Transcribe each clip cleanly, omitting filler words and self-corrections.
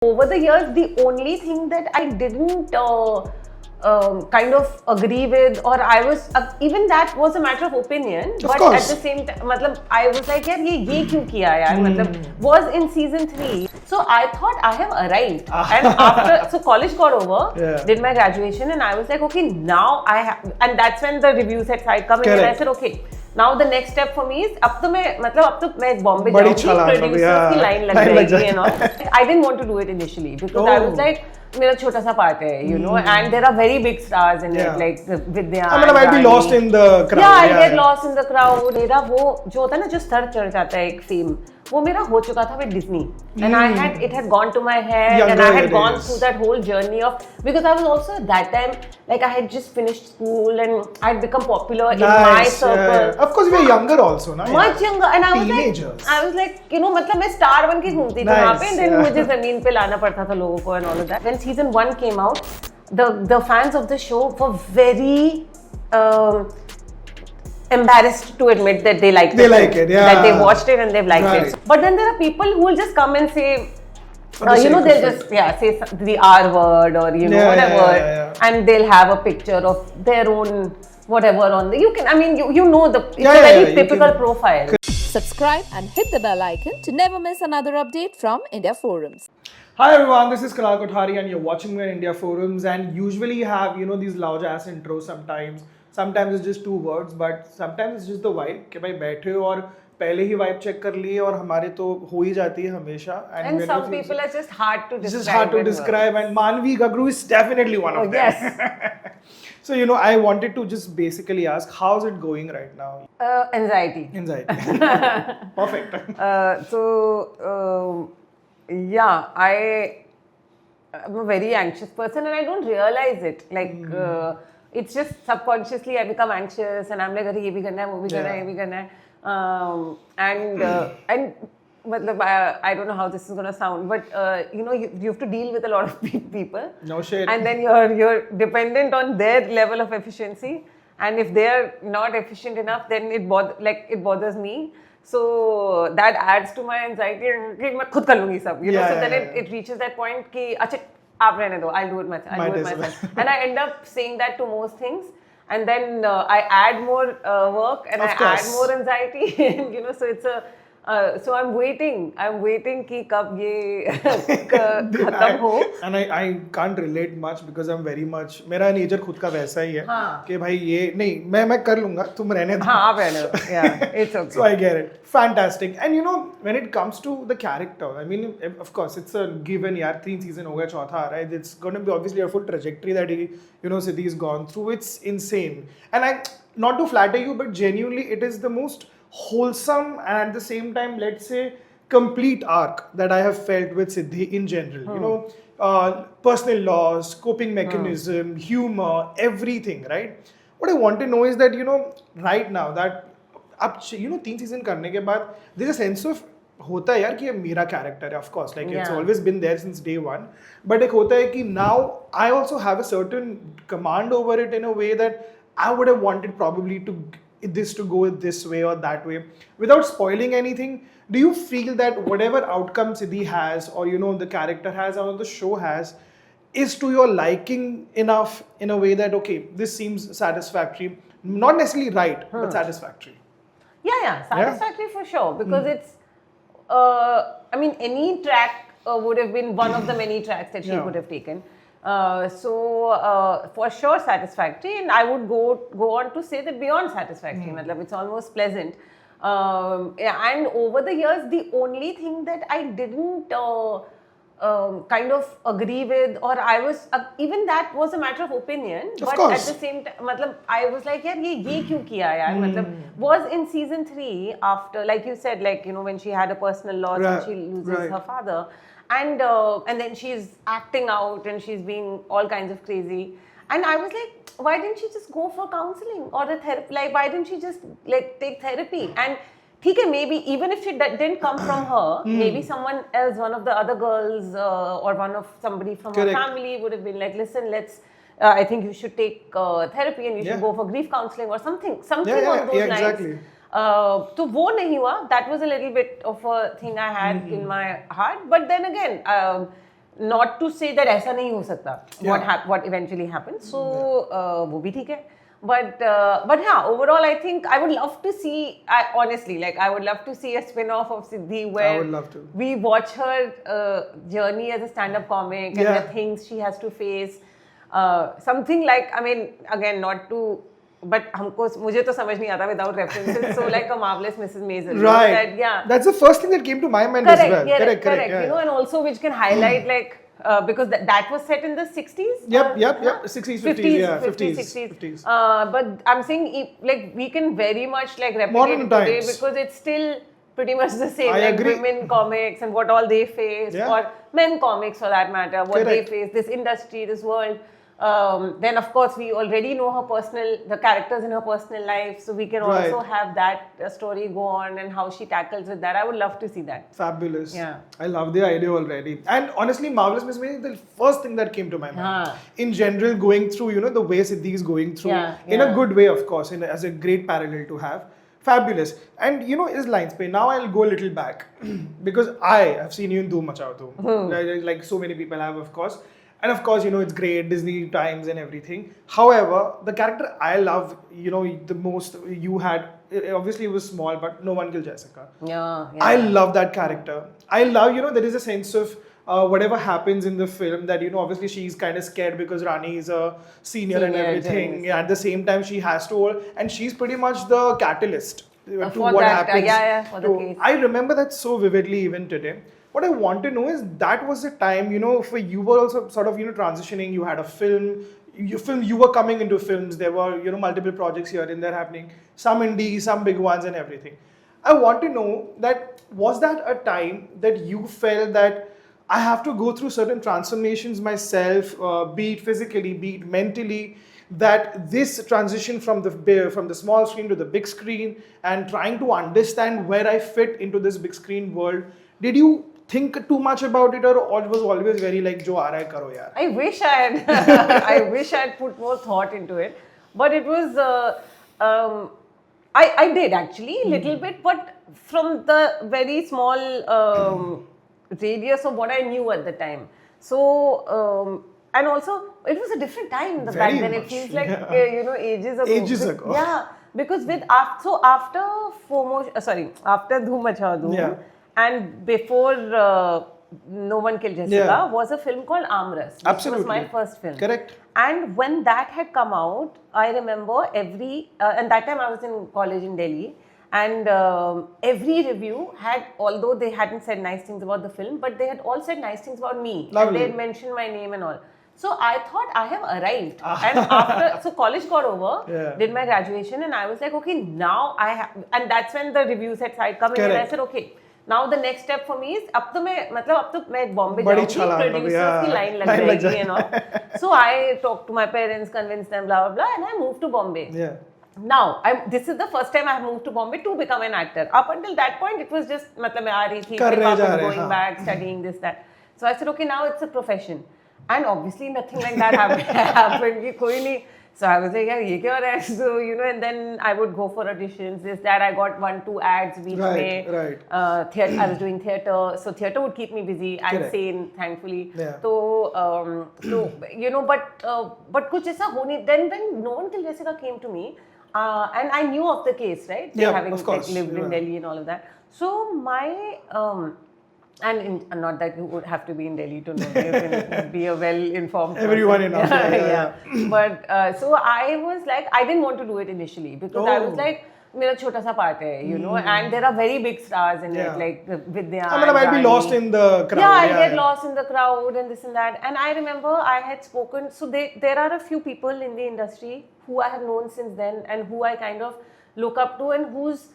Over the years, the only thing that I didn't kind of agree with, or I was even that was a matter of opinion. But at the same time, मतलब I was like, यार ये क्यों किया यार? मतलब was in season 3. So I thought I have arrived, and after so college got over, did my graduation, and I was like, okay, now I have, and that's when the reviews had started coming, and I said, okay. Now the next step for me is अब तो मैं बॉम्बे जाऊंगी producers की line लग जाएगी and all. I didn't want to do it initially because I was like मेरा छोटा सा part है, you know, and there are very big stars in it like Vidya. I mean, I might be lost in the crowd. Yeah, I get lost in the crowd. मेरा वो जो होता है ना जो स्तर चढ़ जाता है एक फेम, वो मेरा हो चुका था with Disney, and it had gone to my head, and I had gone through that whole journey of, because I was also at that time like I had just finished school and I had become popular in my circle. Of course, we were younger also, na? Much younger, and Teenagers. I was like, you know, मतलब मैं star बन के घूमती थी वहाँ पे, then मुझे ज़मीन पे लाना पड़ता था लोगों को and all of that. When season 1 came out, the fans of the show were very embarrassed to admit that they liked it. They like it, yeah. That they watched it and they've liked it. But then there are people who will just come and say, you know, they'll just say the R word or you know whatever, and they'll have a picture of their own whatever on the. You can, I mean, you know it's a very typical profile. Subscribe and hit the bell icon to never miss another update from India Forums. Hi everyone, this is Kunal Kothari and you're watching me on India Forums, and usually have, you know, these loud ass intros sometimes. Sometimes it's just 2 words, but sometimes it's just the vibe कि भाई बैठे हो और पहले ही vibe check कर लिए और हमारे तो हो ही जाती है हमेशा. And some people are just hard to describe. It's just hard to describe, and Manvi Gagru is definitely one of them. Yes. So, you know, I wanted to just basically ask, how's it going right now? Anxiety. Perfect. Yeah, I'm a very anxious person and I don't realize it. Like, it's just subconsciously I become anxious and I'm like, अरे ये भी करना है, वो भी करना है, ये भी करना है. And मतलब, I don't know how this is going to sound, but you know, you have to deal with a lot of people. No shit. And then you're dependent on their level of efficiency. And if they're not efficient enough, then it bothers me. So that adds to my anxiety. मैं खुद कर लूँगी सब, you know. So then it reaches that point कि अच्छा आप रहने दो, I'll do it myself. And I end up saying that to most things. And then I add more work and I add more anxiety. You know, so it's a so I'm waiting कि कब ये खत्म हो. And I can't relate much because I'm very much, मेरा nature खुद का वैसा ही है कि भाई ये नहीं, मैं कर लूँगा, तुम रहने दो. हाँ आप रहने दो. Yeah, it's okay. So I get it. Fantastic. And you know, when it comes to the character, I mean, of course, it's a given. यार 3 season हो गया, चौथा आ रहा है. It's going to be obviously a full trajectory that you know Siddhi's gone through. It's insane. And not to flatter you, but genuinely, it is the most wholesome and at the same time, let's say, complete arc that I have felt with Siddhi in general. You know, personal loss, coping mechanism, humor, everything, right? What I want to know is that, you know, right now that अब you know 3 season करने के बाद there's a sense of होता है यार कि ये मेरा character है, of course, like it's always been there since day one, but एक होता है कि now I also have a certain command over it in a way that I would have wanted probably to go this way or that way. Without spoiling anything, do you feel that whatever outcome Siddhi has, or you know the character has, or the show has, is to your liking enough in a way that okay, this seems satisfactory, not necessarily right, but satisfactory? Yeah, satisfactory for sure, because it's I mean any track would have been one of the many tracks that she could have taken. So for sure satisfactory, and I would go on to say that beyond satisfactory, matlab it's almost pleasant. And over the years, the only thing that I didn't kind of agree with, or I was even that was a matter of opinion, but at the same time matlab I was like यार ये क्यों किया यार, matlab was in season 3 after, like you said, like you know when she had a personal loss and she loses her father, and then she's acting out and she's being all kinds of crazy, and I was like, why didn't she just go for counseling or a therapy? Like why didn't she just like take therapy? And ठीक है, maybe even if it didn't come from her, maybe someone else, one of the other girls or one of somebody from her family would have been like, listen, let's I think you should take therapy and you should go for grief counseling or something on those lines. Exactly. तो वो नहीं हुआ. That was a little bit of a thing I had in my heart, but then again not to say that ऐसा नहीं हो सकता what eventually happened. So वो भी ठीक है. But yeah, overall, I think I would love to see. Honestly, like I would love to see a spin-off of Siddhi where I would love to. we watch her journey as a stand-up comic and the things she has to face. Something like, I mean, again, not to, but मुझे तो समझ नहीं आता without references. So like a Marvelous Mrs. Maisel. Right. That, yeah. That's the first thing that came to my mind Correct, as well. yeah, Correct. Yeah. You know, and also which can highlight like. Because that was set in the 60s? Yep. 60s, 50s, yeah. 50s, 60s. But I'm saying, like, we can very much, like, replicate Modern it today times. because it's still pretty much the same. I like, agree. women comics and what all they face, or men comics for that matter, what they face, this industry, this world. Then, of course, we already know the characters in her personal life, so we can also have that story go on and how she tackles with that. I would love to see that. Fabulous. Yeah. I love the idea already. And honestly, Marvelous Miss Maisel, the first thing that came to my mind. In general, going through, you know, the way Siddhi is going through, in a good way, of course, as a great parallel to have. Fabulous. And, you know, is Lines Pay. Now I'll go a little back because I have seen you in Dhoom Machao Dhoom. Like so many people have, of course. And of course, you know, it's great, Disney times and everything. However, the character I love, you know, the most you had, obviously it was small, but No One Killed Jessica. Yeah. I love that character. I love, you know, there is a sense of whatever happens in the film that, you know, obviously she's kind of scared because Rani is a senior and everything. Yeah, at the same time, she has to, and she's pretty much the catalyst to what happens. For the case. I remember that so vividly even today. What I want to know is that was the time, you know, for you were also sort of, you know, transitioning. You had a film, you were coming into films. There were, you know, multiple projects here and there happening. Some indie, some big ones and everything. I want to know that, was that a time that you felt that I have to go through certain transformations myself, be it physically, be it mentally, that this transition from the small screen to the big screen and trying to understand where I fit into this big screen world, did you think too much about it, or it was always very like jo aa raha hai karo yaar? I wish I had put more thought into it, but it was I did actually a little bit, but from the very small radius of what I knew at the time. So and also it was a different time back then. It feels like you know, ages ago. Yeah, because after Dhoom Machao Dhoom, and before No One Killed Jessica was a film called Amras. Absolutely. It was my first film. Correct. And when that had come out, I remember and that time I was in college in Delhi, and every review had, although they hadn't said nice things about the film, but they had all said nice things about me. Lovely. And they had mentioned my name and all. So I thought I have arrived. And so college got over, did my graduation, and I was like, okay, now I have, and that's when the reviews had started coming. Correct. And I said, okay, now the next step for me is, अब तो मैं Bombay जाऊँगी, producers की line लग जाएगी and all. So I talked to my parents, convinced them, blah blah blah, and I moved to Bombay. Yeah. Now, this is the first time I have moved to Bombay to become an actor. Up until that point, it was just, मैं आ रही थी, going back, studying this, that. So I said, okay, now it's a profession. And obviously nothing like that happened. कि कोई नहीं. So I was like, yeah, ये क्या हो रहा है? So, you know, and then I would go for auditions, this, that. I got 1-2 ads each way. Right. I was doing theatre. So theatre would keep me busy and sane, thankfully. Yeah. So, you know, but कुछ ऐसा हो नहीं. Then when No One Killed Jessica came to me, and I knew of the case, right? Having of course. lived in Delhi and all of that. So my... not that you would have to be in Delhi to know this and be a well-informed person. Everyone enough. Yeah. But so I was like, I didn't want to do it initially because I was like, मेरा छोटा सा part है, you know, and there are very big stars in it, like Vidya. I mean, I might be lost in the crowd. Yeah, I'll get lost in the crowd and this and that. And I remember I had spoken, so there are a few people in the industry who I have known since then and who I kind of look up to and whose,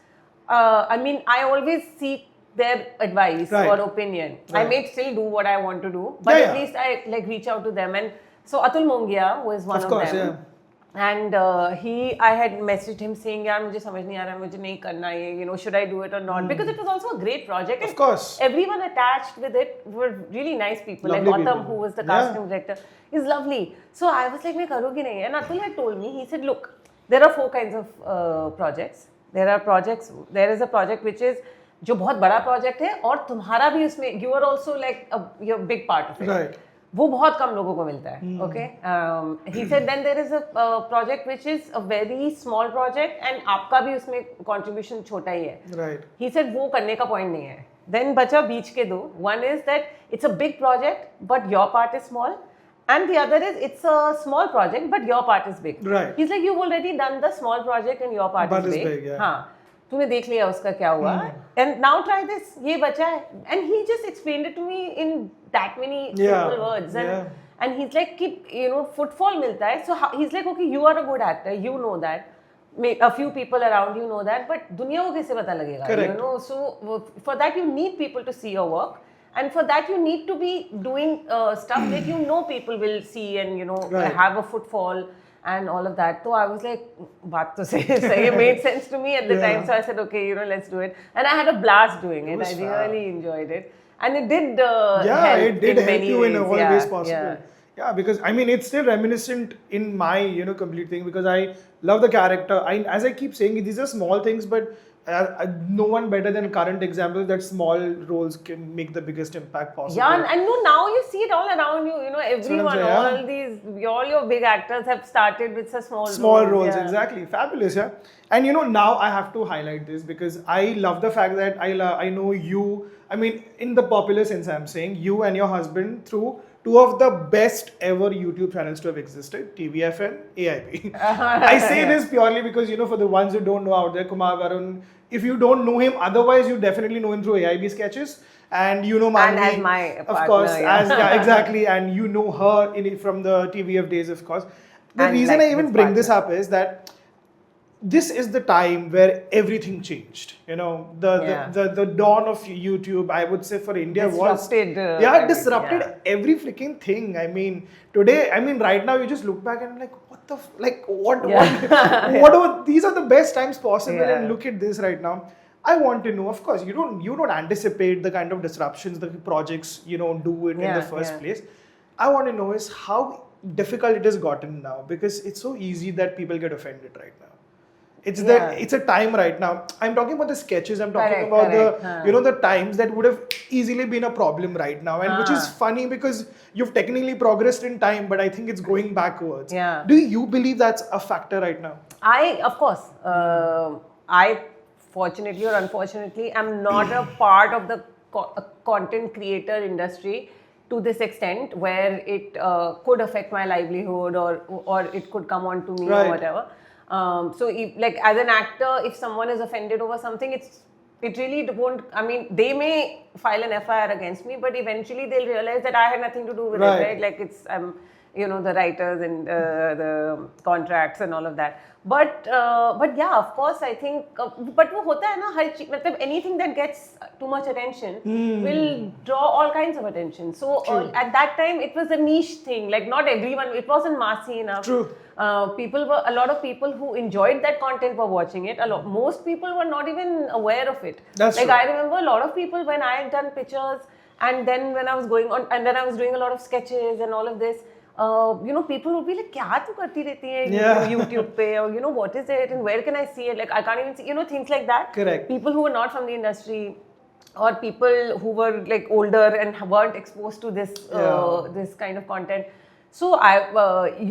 I mean, I always seek their advice or opinion. I may still do what I want to do, but at least I like reach out to them. And so Atul Mongia was one of them. And I had messaged him saying, "यार मुझे समझ नहीं आ रहा, मुझे नहीं करना ये, you know, should I do it or not?" Because it was also a great project. Of course. Everyone attached with it were really nice people. Lovely like Gautam, who was the casting director, is lovely. So I was like, मैं करूँगी नहीं. And Atul had told me, he said, "Look, there are 4 kinds of projects. There is a project which is जो बहुत बड़ा project है और तुम्हारा भी उसमें you are also like you big part of it, Right. वो बहुत कम लोगों को मिलता है. Okay, he said then there is a project which is a very small project and आपका भी उसमें कंट्रीब्यूशन छोटा ही है. Right. ही सेड वो करने का पॉइंट नहीं है. देन बचा बीच के दो. One is that it's a big project but your part is small, and the other is it's a small project but your part is big. Right. He's like, you've already done the small project and your part But is is big. big, yeah. हाँ, तूने देख लिया उसका क्या हुआ, and now try this, ये बचा है. And he just explained it to me in that many simple words, and he's like, keep, you know, footfall मिलता है. So he's like, okay, you are a good actor, you know that. A few people around you know that, but दुनिया को कैसे पता लगेगा? Correct. You know, so for that you need people to see your work. And for that, you need to be doing stuff that you know people will see and, you know, Right. have a footfall and all of that. So I was like, baat to say, it made sense to me at the time. So I said, okay, you know, let's do it. And I had a blast doing it. was I fab. really enjoyed it. And it did Yeah, help it did in help many you in ways. all Yeah, ways possible. yeah. Yeah, because I mean, it's still reminiscent in my, you know, complete thing because I love the character. As I keep saying, these are small things, but no one better than current examples that small roles can make the biggest impact possible. Yeah, and no, now you see it all around you. You know, everyone, saying, yeah. all these, all your big actors have started with such Small roles, yeah. exactly. Fabulous, yeah. And you know, now I have to highlight this because I love the fact that I know you, I mean, in the popular sense, I'm saying, you and your husband through two of the best ever YouTube channels to have existed, TVFN, AIP. I say this purely because, you know, for the ones who don't know out there, Kumar Varun, if you don't know him, otherwise you definitely know him through AIB sketches. And you know Manvi, And as my of partner, course, yeah. yeah, exactly. And you know her from the TVF days, of course. The And reason like I even his bring this partner. up is that this is the time where everything changed. You know, the dawn of YouTube, I would say, for India Disrupted, was disrupted yeah. every freaking thing. I mean, today, I mean, right now, you just look back and like, what the what are these are the best times possible, Yeah. and look at this right now. I want to know, of course, you don't anticipate the kind of disruptions the projects, you know, do it in the first place. I want to know is how difficult it has gotten now, because it's so easy that people get offended right now. It's a time right now. I'm talking about the sketches. I'm talking about the you know, the times that would have easily been a problem right now, and which is funny because you've technically progressed in time, but I think it's going backwards. Yeah. Do you believe that's a factor right now? Of course, I fortunately or unfortunately am not a part of the content creator industry to this extent where it could affect my livelihood or it could come on to me Right. or whatever. So if, like, as an actor, if someone is offended over something, it really won't, I mean, they may file an FIR against me, but eventually they'll realize that I had nothing to do with Right. it, right? Like, it's, you know, the writers and the contracts and all of that. But yeah, of course, I think, but वो होता है ना हर चीज, मतलब anything that gets too much attention will draw all kinds of attention. So at that time, it was a niche thing. Like, not everyone, it wasn't massy enough. True. A lot of people who enjoyed that content were watching it. Most people were not even aware of it. That's like, true. I remember a lot of people when I had done pictures, and then when I was going on, and then I was doing a lot of sketches and all of this. You know, people would be like, "Kya tu karti rehti hai Yeah. YouTube pe?" Or, you know, what is it and where can I see it? Like, I can't even see, you know, things like that. Correct. People who were not from the industry, or people who were like older and weren't exposed to this this kind of content. So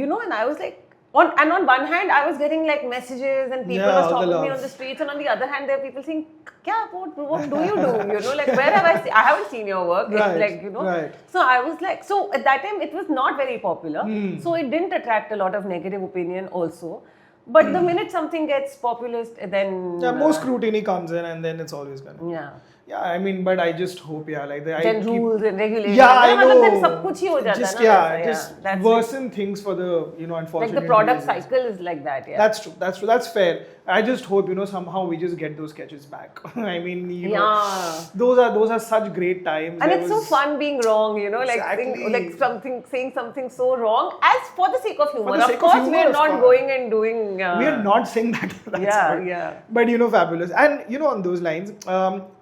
you know, and I was like, on one hand, I was getting like messages and people were stopping me on the streets, and on the other hand, there are people saying, what do you do? You know, like, where have I haven't seen your work. Right, It's like, you know. right. So I was like, so at that time, it was not very popular. So it didn't attract a lot of negative opinion also. But the minute something gets populist, then... Yeah, more scrutiny comes in, and then it's always gonna... Yeah. Yeah, I mean, but I just hope, like the Then rules and regulations. Yeah, I know. Then सब कुछ ही हो जाता just है ना, just that's worsen things for the, you know, like unfortunate the product reasons. cycle is like that. Yeah. That's true. That's fair. I just hope, you know, somehow we just get those sketches back. I mean, you know, Yeah. those are such great times. And There it's was- so fun being wrong, you know, like Exactly. saying something so wrong as for the sake of humor. the Of sake of course, humor, we're of not course. going and doing. We are not saying that. That's Yeah, good. yeah. But, you know, fabulous. And, you know, on those lines,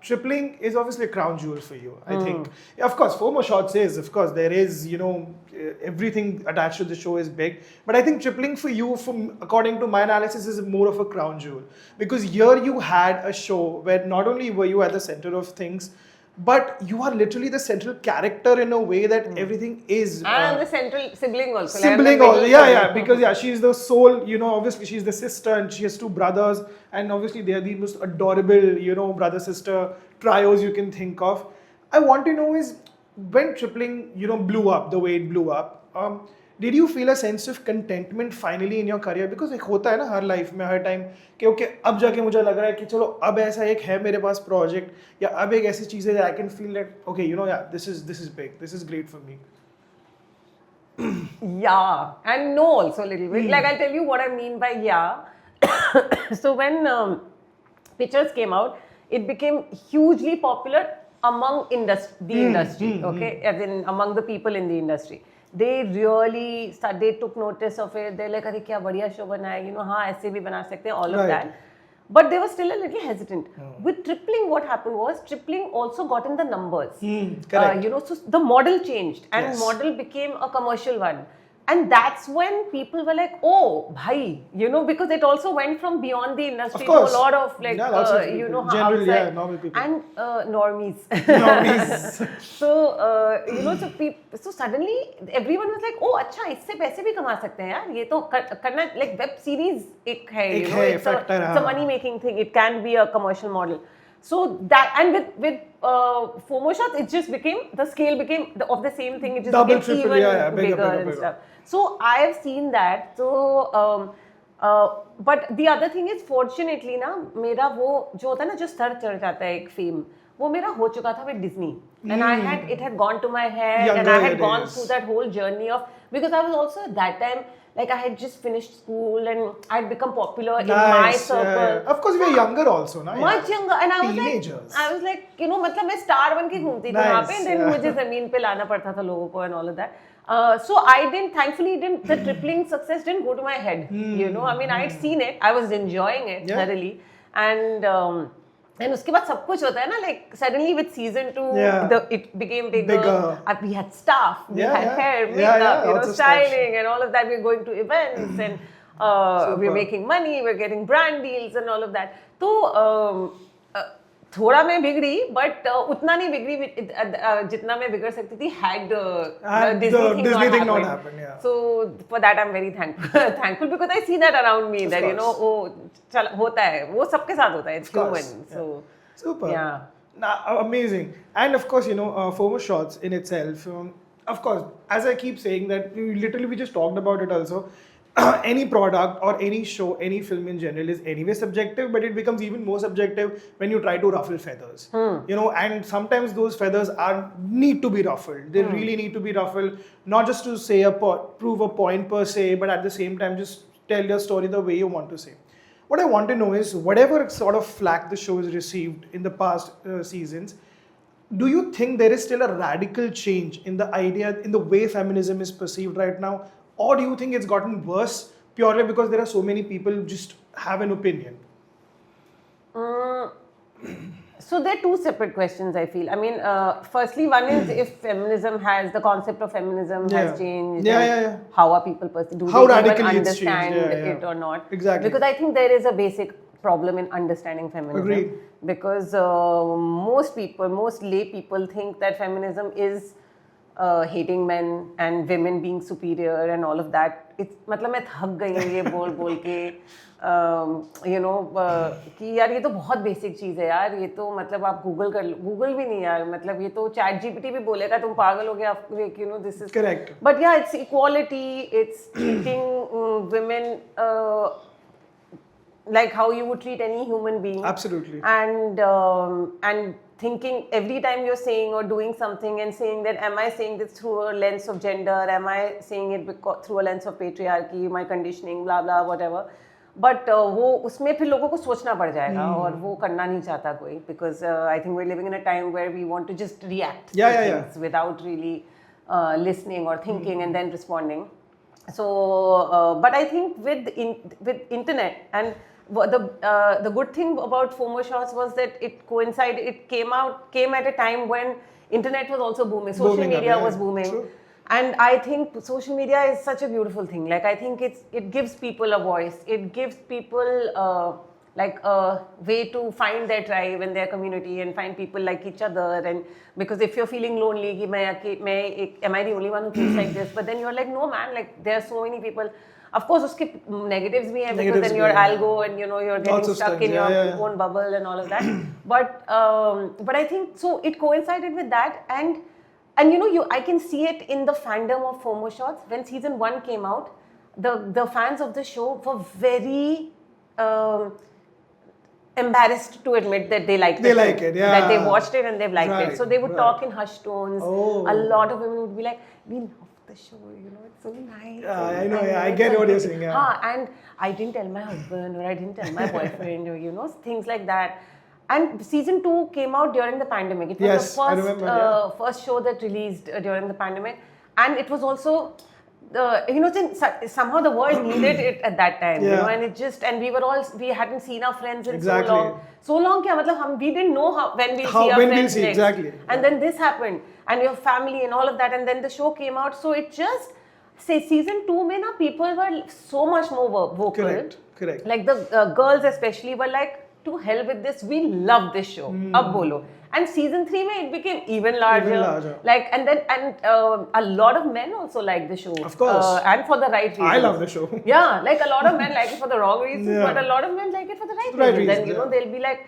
tripling is obviously a crown jewel for you, I think. Of course, 4 More Shots is, of course, there is, everything attached to the show is big. But I think tripling for you, according to my analysis, is more of a crown jewel. Because here you had a show where not only were you at the center of things, but you are literally the central character in a way that everything is. And the central sibling also. Sibling also, yeah, because she's the soul, obviously she's the sister and she has 2 brothers, and obviously they are the most adorable, brother-sister trios you can think of. I want to know is, when tripling, blew up the way it blew up, did you feel a sense of contentment finally in your career? Because एक होता है ना हर life में हर time कि okay अब जाके मुझे लग रहा है कि चलो अब ऐसा एक है मेरे पास प्रोजेक्ट या अब एक ऐसी चीज है I can feel that okay this is big, this is great for me. Yeah, and no also a little bit. Like I'll tell you what I mean by yeah. So when pictures came out, it became hugely popular among the industry, okay, as in among the people in the industry. They really they took notice of it. They're like, "अरे क्या बढ़िया show बना है, हाँ ऐसे भी बना सकते हैं," all of that. But they were still a little hesitant. With tripling, what happened was tripling also got in the numbers. Correct. So the model changed and model became a commercial one. And that's when people were like, oh, bhai, because it also went from beyond the industry to a lot of like, general, outside. normal people. And normies. So suddenly everyone was like, oh, अच्छा, इससे पैसे भी कमा सकते हैं यार, ये तो करना, like web series एक है, it's a money making thing, it can be a commercial model. So that, and with 4 More Shots, it just became, the scale became of the same thing, it just Double, became triple, even bigger. and stuff. So I have seen that. So but the other thing is, fortunately ना, मेरा वो जो होता है ना, जो स्तर चढ़ जाता है एक फेम, वो मेरा हो चुका था with Disney, and it had gone to my head, and I had gone through that whole journey of, because I was also at that time, like I had just finished school and I had become popular in my circle. Of course, we were younger also, na? Much younger, and I was teenagers. like, मतलब मैं star बन के घूमती थी वहाँ पे, and then मुझे जमीन पे लाना पड़ता था लोगों को and all of that. So thankfully, the tripling success didn't go to my head. I mean, I had seen it, I was enjoying it thoroughly, and उसके बाद सब कुछ होता है ना, like suddenly with season 2, it became bigger. We had staff, we had hair, makeup, styling, and all of that. We were going to events, and we were making money, we were getting brand deals, and all of that. तो थोड़ा मैं बिगड़ी, but उतना नहीं बिगड़ी जितना मैं बिगड़ सकती थी had Disney thing not happened. So for that I'm very thankful because I see that around me, that चल होता है, वो सबके साथ होता है, it's human. So super. Yeah. Amazing. And of course, 4 More Shots in itself, of course, as I keep saying that, we just talked about it also. Any product or any show, any film in general is anyway subjective, but it becomes even more subjective when you try to ruffle feathers. And sometimes those feathers need to be ruffled. They really need to be ruffled, not just to say prove a point per se, but at the same time just tell your story the way you want to say. What I want to know is, whatever sort of flack the show has received in the past seasons, do you think there is still a radical change in the idea, in the way feminism is perceived right now? Or do you think it's gotten worse purely because there are so many people who just have an opinion? So they're two separate questions, I feel. I mean, firstly, one is if feminism the concept of feminism has changed. How are people do how they radically even understand it or not? Exactly. Because I think there is a basic problem in understanding feminism. Agreed. Because most lay people think that feminism is hating men and women being superior and all of that. मतलब मैं थक गई हूँ ये बोल के कि यार ये तो बहुत बेसिक चीज़ है यार, ये तो मतलब आप गूगल भी नहीं यार, मतलब ये तो चैट जीपीटी भी बोलेगा तुम पागल हो गया, this is correct. But yeah, it's equality, it's treating women like how you would treat any human being. Absolutely. And thinking every time you're saying or doing something and saying that, am I saying this through a lens of gender? Am I saying it through a lens of patriarchy, my conditioning, blah blah whatever? But वो उसमें फिर लोगों को सोचना पड़ जाएगा और वो करना नहीं चाहता कोई, because I think we're living in a time where we want to just react to things without really listening or thinking and then responding. So, but I think with internet and the good thing about FOMO shots was that it coincided. It came at a time when internet was also booming. Social Booming up, media yeah, was booming. true. And I think social media is such a beautiful thing. Like, I think it gives people a voice. It gives people like a way to find their tribe and their community and find people like each other. And because if you're feeling lonely, am I the only one who feels like this? But then you're like, no man, like there are so many people. Of course, uske negatives bhi hai, because Negatives then bhi your hai, algo and you're getting Lots of stuck stuff, in your yeah. own bubble and all of that. But I think so it coincided with that, and I can see it in the fandom of FOMO shots. When season 1 came out, the fans of the show were very embarrassed to admit that they liked They the like show, it, yeah. that they watched it and they've liked Right, it. So they would right. talk in hushed tones. Oh. A lot of women would be like, we love the show, it's so nice. Yeah, I And know, yeah, I it's get so what you're good." saying, yeah. And I didn't tell my husband, or I didn't tell my boyfriend, or things like that. And season 2 came out during the pandemic. It was Yes, the I first, remember, yeah. first show that released during the pandemic, and it was also somehow the world needed it at that time, Yeah. and we hadn't seen our friends in Exactly. so long kya matlab we didn't know when we'll see our when we'll friends see, next. exactly. And then this happened, and your family and all of that, and then the show came out. So it just season 2 mein na people were so much more vocal. Correct. Like the girls especially were like, to hell with this, we love this show. Ab bolo. And season 3 mein it became even larger. Like, and a lot of men also like the show. Of course. And for the right reasons. I love the show. Yeah, like a lot of men like it for the wrong reasons, Yeah. but a lot of men like it for the right Right reasons. reasons, Then they'll be like,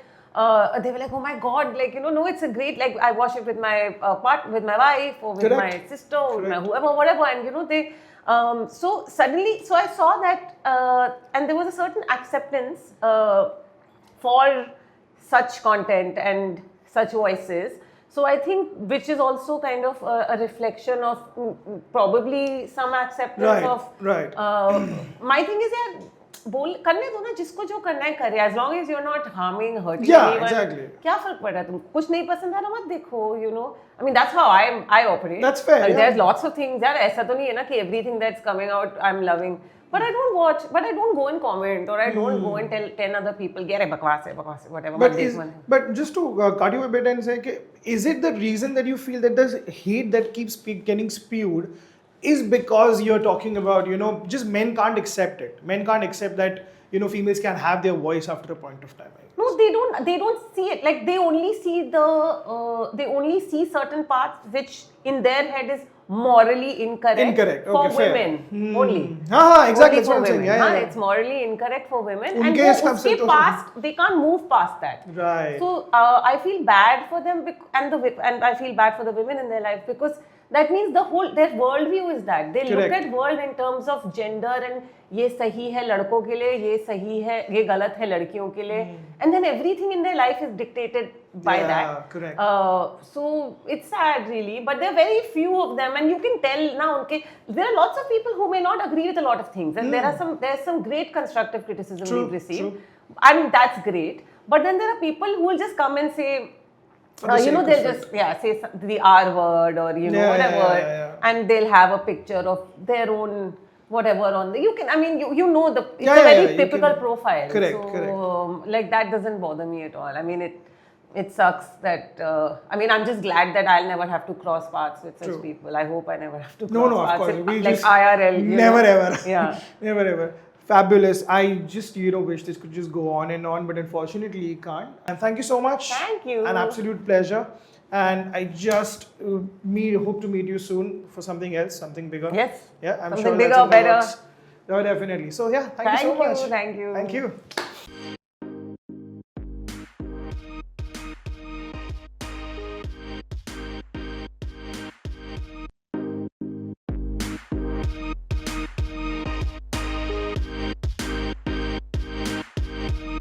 they were like, oh my god, like no, it's a great, like I watch it with my with my wife, or with Correct. my sister, or with my whoever, whatever, and they. So suddenly, I saw that, and there was a certain acceptance for such content and such voices. So I think, which is also kind of a reflection of probably some acceptance of. Right. My thing is, यार करने दो ना, जिसको जो करना है करे, as long as you're not harming, hurting Yeah, anyone. exactly. क्या फर्क पड़ रहा है? तुम कुछ नहीं पसंद आ रहा मत देखो, I mean, that's how I operate. That's fair, yeah. There's lots of things, यार ऐसा तो नहीं है ना कि everything that's coming out I'm loving. But I don't watch, but I don't go and comment, or I don't go and tell 10 other people, "Get bakwas hai, whatever." But just to cut you a bit and say, is it the reason that you feel that the hate that keeps getting spewed is because you're talking about, just men can't accept it. Men can't accept that, females can have their voice after a point of time. No, they don't see it. Like, they only see certain parts which in their head is morally incorrect Okay, for fair. women only. Exactly. Only That's for what I'm saying. women. Yeah. It's morally incorrect for women, and Unke वो हिसाब से उसके तो- past, they can't move past that. Right. So I feel bad for them, and I feel bad for the women in their life, because that means their worldview is that they look Correct. at world in terms of gender, and ये सही है लड़कों के लिए, ये सही है, ये गलत है लड़कियों के लिए, and then everything in their life is dictated by that. Correct. So it's sad, really, but there are very few of them, and you can tell now. There are lots of people who may not agree with a lot of things, and there's some great constructive criticism True, we've received, true. and that's great. But then there are people who will just come and say, the sake of they'll it. just say the R word, or whatever, yeah. and they'll have a picture of their own whatever on the. You can, I mean, it's Yeah, a very you typical can- profile. Correct, So, correct. like, that doesn't bother me at all. I mean, it sucks that. I mean, I'm just glad that I'll never have to cross paths with such True. people. I hope I never have to cross No, of paths course. with, We like just IRL. never ever. Yeah. Never ever. Fabulous. I just wish this could just go on, but unfortunately it can't. And thank you so much. Thank you. An absolute pleasure. And I just hope to meet you soon for something else, something bigger. Yes. Yeah, I'm Something sure bigger, that's in the better. works. No, definitely. So yeah, thank you so much. Thank you. Thank you.